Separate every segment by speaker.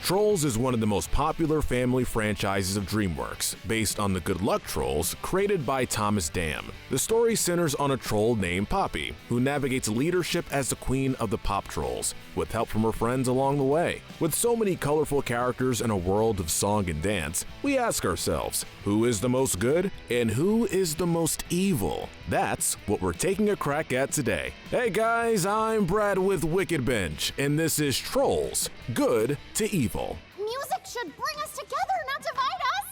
Speaker 1: Trolls is one of the most popular family franchises of Dreamworks, based on the Good Luck Trolls created by Thomas Dam. The story centers on a troll named Poppy, who navigates leadership as the queen of the pop trolls, with help from her friends along the way. With so many colorful characters in a world of song and dance, we ask ourselves, who is the most good and who is the most evil? That's what we're taking a crack at today. Hey guys, I'm Brad with Wicked Binge, and this is Trolls, Good to Evil.
Speaker 2: Music should bring us together, not divide us!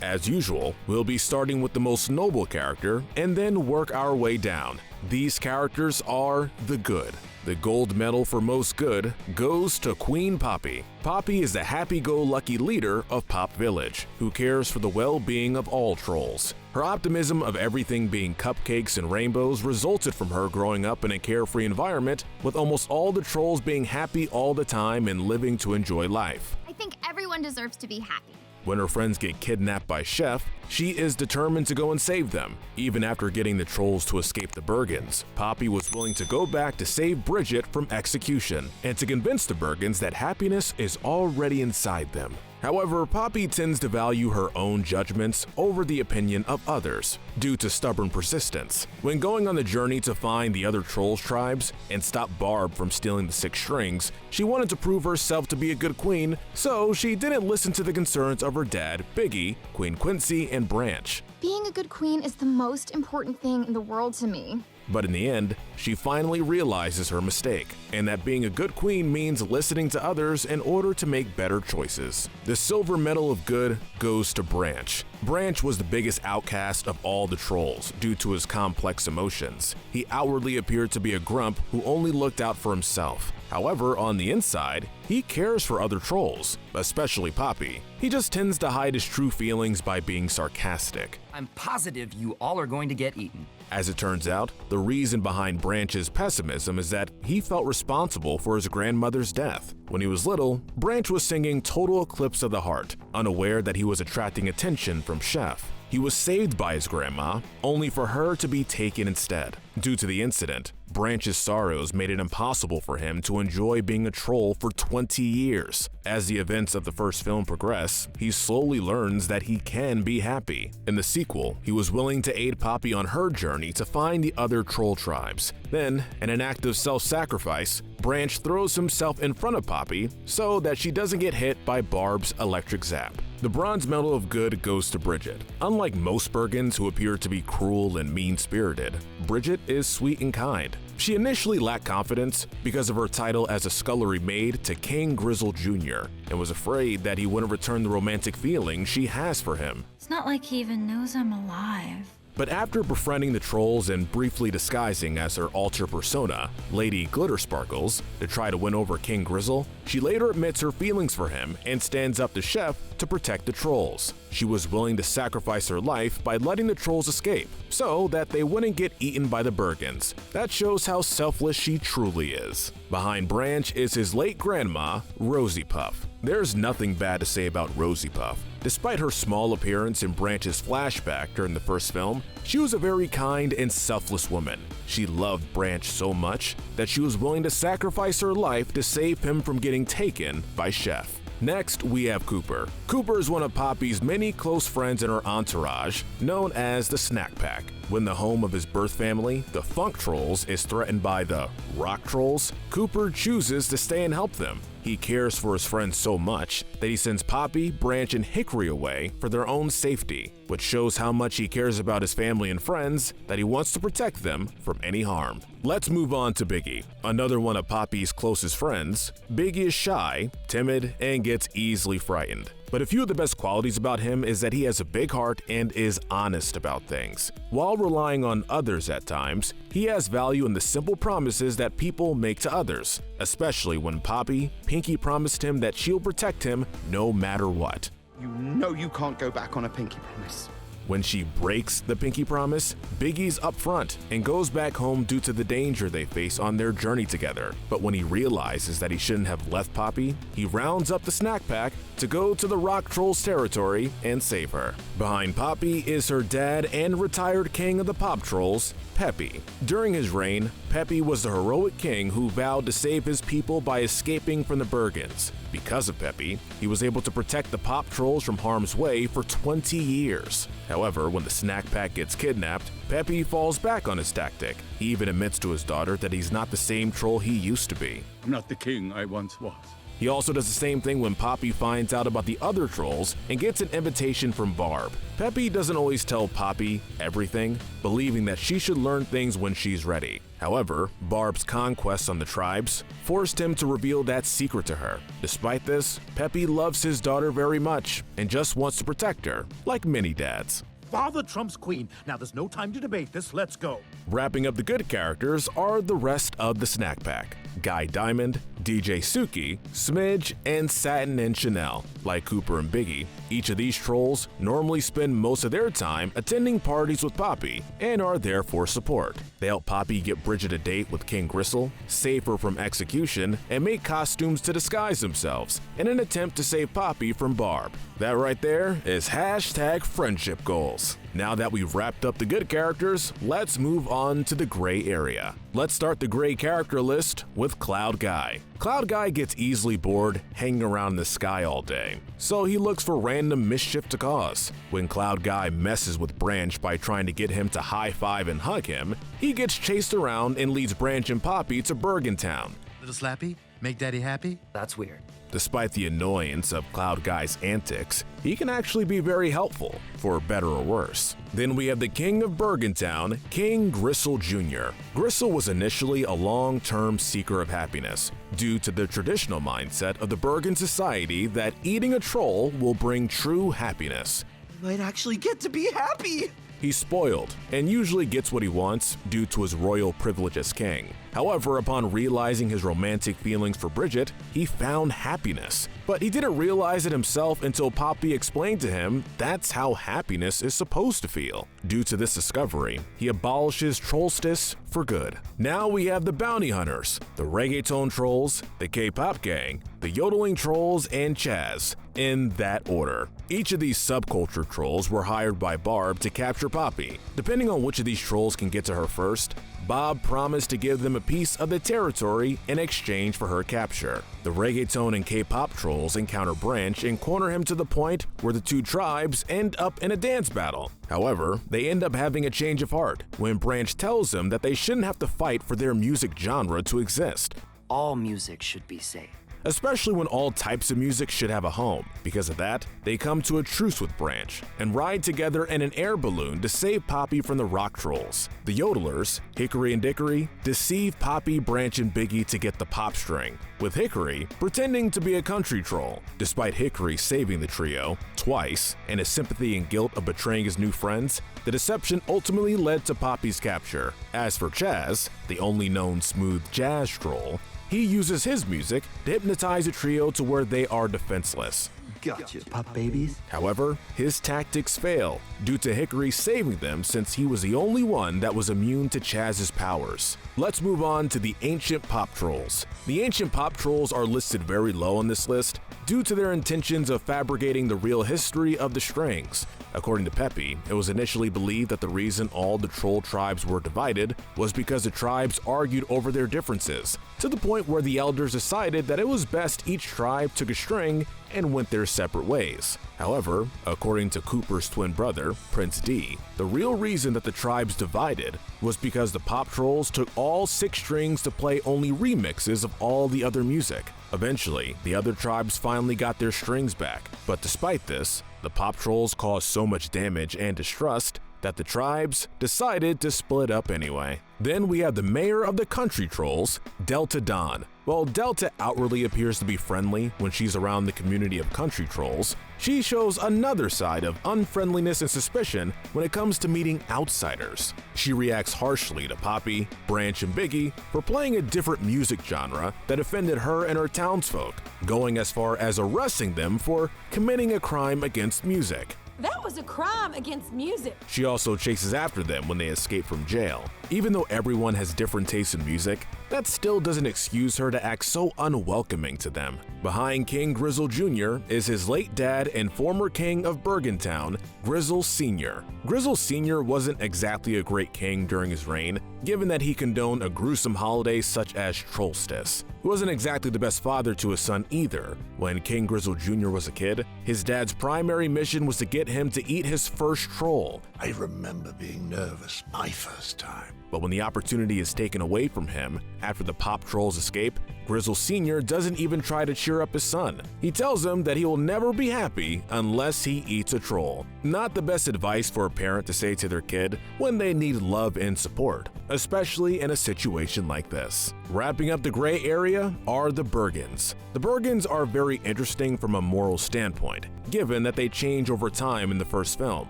Speaker 1: As usual, we'll be starting with the most noble character and then work our way down. These characters are the good. The gold medal for most good goes to Queen Poppy. Poppy is the happy-go-lucky leader of Pop Village, who cares for the well-being of all trolls. Her optimism of everything being cupcakes and rainbows resulted from her growing up in a carefree environment, with almost all the trolls being happy all the time and living to enjoy life.
Speaker 2: I think everyone deserves to be happy.
Speaker 1: When her friends get kidnapped by Chef, she is determined to go and save them. Even after getting the trolls to escape the Bergens, Poppy was willing to go back to save Bridget from execution and to convince the Bergens that happiness is already inside them. However, Poppy tends to value her own judgments over the opinion of others, due to stubborn persistence. When going on the journey to find the other Trolls tribes and stop Barb from stealing the 6 strings, she wanted to prove herself to be a good queen, so she didn't listen to the concerns of her dad, Biggie, Queen Quincy, and Branch.
Speaker 2: Being a good queen is the most important thing in the world to me.
Speaker 1: But in the end, she finally realizes her mistake, and that being a good queen means listening to others in order to make better choices. The silver medal of good goes to Branch. Branch was the biggest outcast of all the trolls due to his complex emotions. He outwardly appeared to be a grump who only looked out for himself. However, on the inside, he cares for other trolls, especially Poppy. He just tends to hide his true feelings by being sarcastic.
Speaker 3: I'm positive you all are going to get eaten.
Speaker 1: As it turns out, the reason behind Branch's pessimism is that he felt responsible for his grandmother's death. When he was little, Branch was singing Total Eclipse of the Heart, unaware that he was attracting attention from Chef. He was saved by his grandma, only for her to be taken instead. Due to the incident, Branch's sorrows made it impossible for him to enjoy being a troll for 20 years. As the events of the first film progress, he slowly learns that he can be happy. In the sequel, he was willing to aid Poppy on her journey to find the other troll tribes. Then, in an act of self-sacrifice, Branch throws himself in front of Poppy so that she doesn't get hit by Barb's electric zap. The bronze medal of good goes to Bridget. Unlike most Bergens who appear to be cruel and mean-spirited, Bridget is sweet and kind. She initially lacked confidence because of her title as a scullery maid to King Grizzle Jr. and was afraid that he wouldn't return the romantic feeling she has for him.
Speaker 4: It's not like he even knows I'm alive.
Speaker 1: But after befriending the trolls and briefly disguising as her alter persona, Lady Glittersparkles, to try to win over King Grizzle, she later admits her feelings for him and stands up to Chef to protect the trolls. She was willing to sacrifice her life by letting the trolls escape, so that they wouldn't get eaten by the Bergens. That shows how selfless she truly is. Behind Branch is his late grandma, Rosie Puff. There's nothing bad to say about Rosie Puff. Despite her small appearance in Branch's flashback during the first film, she was a very kind and selfless woman. She loved Branch so much that she was willing to sacrifice her life to save him from getting taken by Chef. Next, we have Cooper. Cooper is one of Poppy's many close friends in her entourage, known as the Snack Pack. When the home of his birth family, the Funk Trolls, is threatened by the Rock Trolls, Cooper chooses to stay and help them. He cares for his friends so much that he sends Poppy, Branch, and Hickory away for their own safety, which shows how much he cares about his family and friends, that he wants to protect them from any harm. Let's move on to Biggie, another one of Poppy's closest friends. Biggie is shy, timid, and gets easily frightened. But a few of the best qualities about him is that he has a big heart and is honest about things. While relying on others at times, he has value in the simple promises that people make to others, especially when Poppy, Pinky promised him that she'll protect him no matter what.
Speaker 5: You know you can't go back on a pinky promise.
Speaker 1: When she breaks the pinky promise, Biggie's up front and goes back home due to the danger they face on their journey together. But when he realizes that he shouldn't have left Poppy, he rounds up the snack pack to go to the Rock Trolls territory and save her. Behind Poppy is her dad and retired king of the Pop Trolls, Peppy. During his reign, Peppy was the heroic king who vowed to save his people by escaping from the Bergens. Because of Peppy, he was able to protect the Pop Trolls from harm's way for 20 years. However, when the snack pack gets kidnapped, Peppy falls back on his tactic. He even admits to his daughter that he's not the same troll he used to be.
Speaker 5: I'm not the king I once was.
Speaker 1: He also does the same thing when Poppy finds out about the other trolls and gets an invitation from Barb. Peppy doesn't always tell Poppy everything, believing that she should learn things when she's ready. However, Barb's conquests on the tribes forced him to reveal that secret to her. Despite this, Peppy loves his daughter very much and just wants to protect her, like many dads.
Speaker 6: Father trumps queen. Now there's no time to debate this. Let's go.
Speaker 1: Wrapping up the good characters are the rest of the snack pack. Guy Diamond, DJ Suki, Smidge, and Satin and Chanel. Like Cooper and Biggie, each of these trolls normally spend most of their time attending parties with Poppy and are there for support. They help Poppy get Bridget a date with King Gristle, save her from execution, and make costumes to disguise themselves in an attempt to save Poppy from Barb. That right there is hashtag friendship goals. Now that we've wrapped up the good characters, let's move on to the gray area. Let's start the gray character list with Cloud Guy. Cloud Guy gets easily bored hanging around in the sky all day, so he looks for random mischief to cause. When Cloud Guy messes with Branch by trying to get him to high-five and hug him, he gets chased around and leads Branch and Poppy to Bergen Town.
Speaker 6: Little Slappy, make daddy happy?
Speaker 3: That's weird.
Speaker 1: Despite the annoyance of Cloud Guy's antics, he can actually be very helpful, for better or worse. Then we have the king of Bergentown, King Gristle Jr. Gristle was initially a long-term seeker of happiness, due to the traditional mindset of the Bergen society that eating a troll will bring true happiness.
Speaker 7: I might actually get to be happy!
Speaker 1: He's spoiled, and usually gets what he wants due to his royal privilege as king. However, upon realizing his romantic feelings for Bridget, he found happiness. But he didn't realize it himself until Poppy explained to him that's how happiness is supposed to feel. Due to this discovery, he abolishes Trollstice for good. Now we have the bounty hunters, the reggaeton trolls, the K-pop gang, the yodeling trolls, and Chaz, in that order. Each of these subculture trolls were hired by Barb to capture Poppy. Depending on which of these trolls can get to her first, Bob promised to give them a piece of the territory in exchange for her capture. The reggaeton and K-pop trolls encounter Branch and corner him to the point where the two tribes end up in a dance battle. However, they end up having a change of heart when Branch tells them that they shouldn't have to fight for their music genre to exist.
Speaker 3: All music should be safe.
Speaker 1: Especially when all types of music should have a home. Because of that, they come to a truce with Branch and ride together in an air balloon to save Poppy from the rock trolls. The yodelers, Hickory and Dickory, deceive Poppy, Branch, and Biggie to get the pop string, with Hickory pretending to be a country troll. Despite Hickory saving the trio twice and his sympathy and guilt of betraying his new friends, the deception ultimately led to Poppy's capture. As for Chaz, the only known smooth jazz troll, he uses his music to hypnotize the trio to where they are defenseless.
Speaker 7: Gotcha, pop babies.
Speaker 1: However, his tactics fail due to Hickory saving them since he was the only one that was immune to Chaz's powers. Let's move on to the Ancient Pop Trolls. The Ancient Pop Trolls are listed very low on this list due to their intentions of fabricating the real history of the strings. According to Peppy, it was initially believed that the reason all the troll tribes were divided was because the tribes argued over their differences, to the point where the elders decided that it was best each tribe took a string and went their separate ways. However, according to Cooper's twin brother, Prince D, the real reason that the tribes divided was because the pop trolls took all 6 strings to play only remixes of all the other music. Eventually, the other tribes finally got their strings back, but despite this, the pop trolls caused so much damage and distrust that the tribes decided to split up anyway. Then we have the mayor of the country trolls, Delta Dawn. While Delta outwardly appears to be friendly when she's around the community of country trolls, she shows another side of unfriendliness and suspicion when it comes to meeting outsiders. She reacts harshly to Poppy, Branch, and Biggie for playing a different music genre that offended her and her townsfolk, going as far as arresting them for committing a crime against music.
Speaker 8: That was a crime against music.
Speaker 1: She also chases after them when they escape from jail. Even though everyone has different tastes in music, that still doesn't excuse her to act so unwelcoming to them. Behind King Grizzle Jr. is his late dad and former king of Bergentown, Grizzle Sr. Grizzle Sr. wasn't exactly a great king during his reign, given that he condoned a gruesome holiday such as Trollstice. He wasn't exactly the best father to his son either. When King Grizzle Jr. was a kid, his dad's primary mission was to get him to eat his first troll.
Speaker 9: I remember being nervous my first time.
Speaker 1: But when the opportunity is taken away from him after the Pop Trolls escape, Grizzle Sr. doesn't even try to cheer up his son. He tells him that he will never be happy unless he eats a troll. Not the best advice for a parent to say to their kid when they need love and support, especially in a situation like this. Wrapping up the gray area are the Bergens. The Bergens are very interesting from a moral standpoint, given that they change over time in the first film.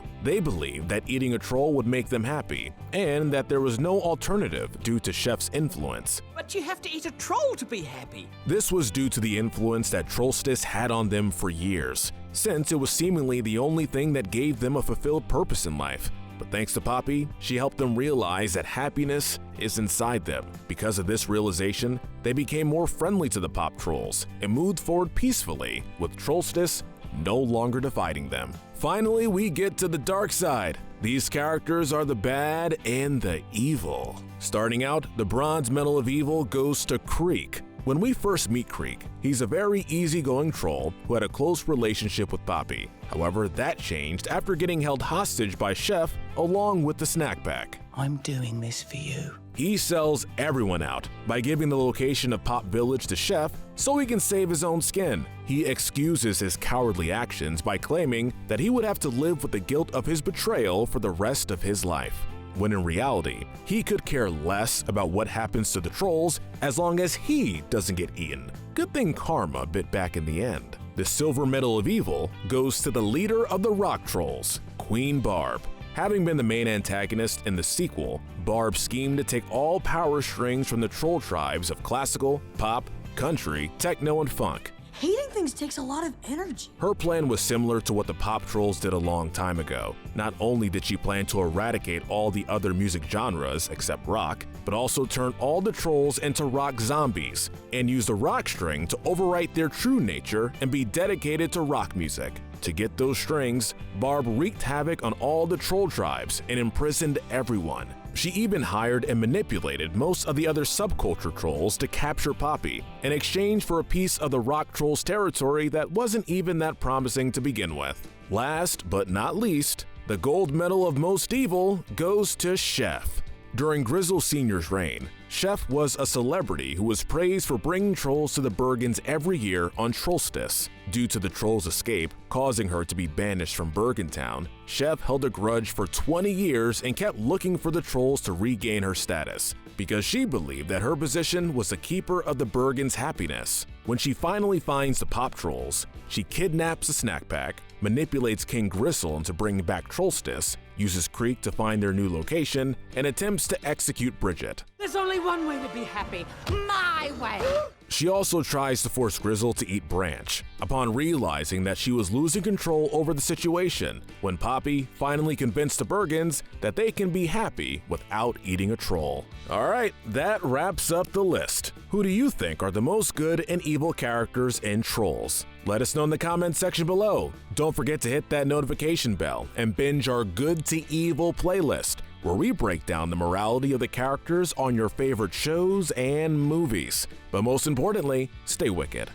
Speaker 1: They believed that eating a troll would make them happy, and that there was no alternative due to Chef's influence.
Speaker 10: But you have to eat a troll to be happy.
Speaker 1: This was due to the influence that Trollstice had on them for years, since it was seemingly the only thing that gave them a fulfilled purpose in life. But thanks to Poppy, she helped them realize that happiness is inside them. Because of this realization, they became more friendly to the Pop Trolls and moved forward peacefully, with Trollstice no longer dividing them. Finally, we get to the dark side. These characters are the bad and the evil. Starting out, the Bronze Medal of Evil goes to Creek. When we first meet Creek, he's a very easygoing troll who had a close relationship with Poppy. However, that changed after getting held hostage by Chef along with the snack pack.
Speaker 10: I'm doing this for you.
Speaker 1: He sells everyone out by giving the location of Pop Village to Chef so he can save his own skin. He excuses his cowardly actions by claiming that he would have to live with the guilt of his betrayal for the rest of his life, when in reality, he could care less about what happens to the trolls as long as he doesn't get eaten. Good thing karma bit back in the end. The Silver Medal of Evil goes to the leader of the Rock Trolls, Queen Barb. Having been the main antagonist in the sequel, Barb schemed to take all power strings from the troll tribes of classical, pop, country, techno, and funk.
Speaker 8: Hating things takes a lot of energy.
Speaker 1: Her plan was similar to what the Pop Trolls did a long time ago. Not only did she plan to eradicate all the other music genres except rock, but also turn all the trolls into rock zombies and use the rock string to overwrite their true nature and be dedicated to rock music. To get those strings, Barb wreaked havoc on all the troll tribes and imprisoned everyone. She even hired and manipulated most of the other subculture trolls to capture Poppy in exchange for a piece of the rock trolls' territory that wasn't even that promising to begin with. Last but not least, the gold medal of most evil goes to Chef. During Grizzle Sr.'s reign, Chef was a celebrity who was praised for bringing trolls to the Bergens every year on Trollstice. Due to the trolls' escape, causing her to be banished from Bergentown, Chef held a grudge for 20 years and kept looking for the trolls to regain her status, because she believed that her position was the keeper of the Bergens' happiness. When she finally finds the Pop Trolls, she kidnaps the snack pack, manipulates King Gristle into bringing back Trollstice, uses Creek to find their new location, and attempts to execute Bridget.
Speaker 10: There's only one way to be happy. My way.
Speaker 1: She also tries to force Grizzle to eat Branch, upon realizing that she was losing control over the situation, when Poppy finally convinced the Bergens that they can be happy without eating a troll. Alright, that wraps up the list. Who do you think are the most good and evil characters in Trolls? Let us know in the comments section below. Don't forget to hit that notification bell and binge our Good to Evil playlist, where we break down the morality of the characters on your favorite shows and movies. But most importantly, stay wicked.